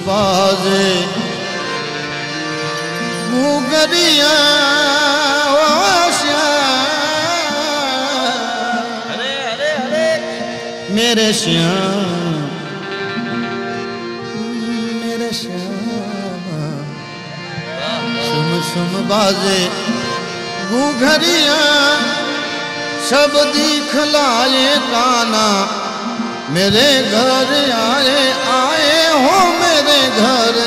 बाजे घूंघरिया मेरे श्याम मेरे श्याम सुम सुम बाजे घूंघरिया सब दिखलाए काना मेरे घर आए आए हो मेरे घर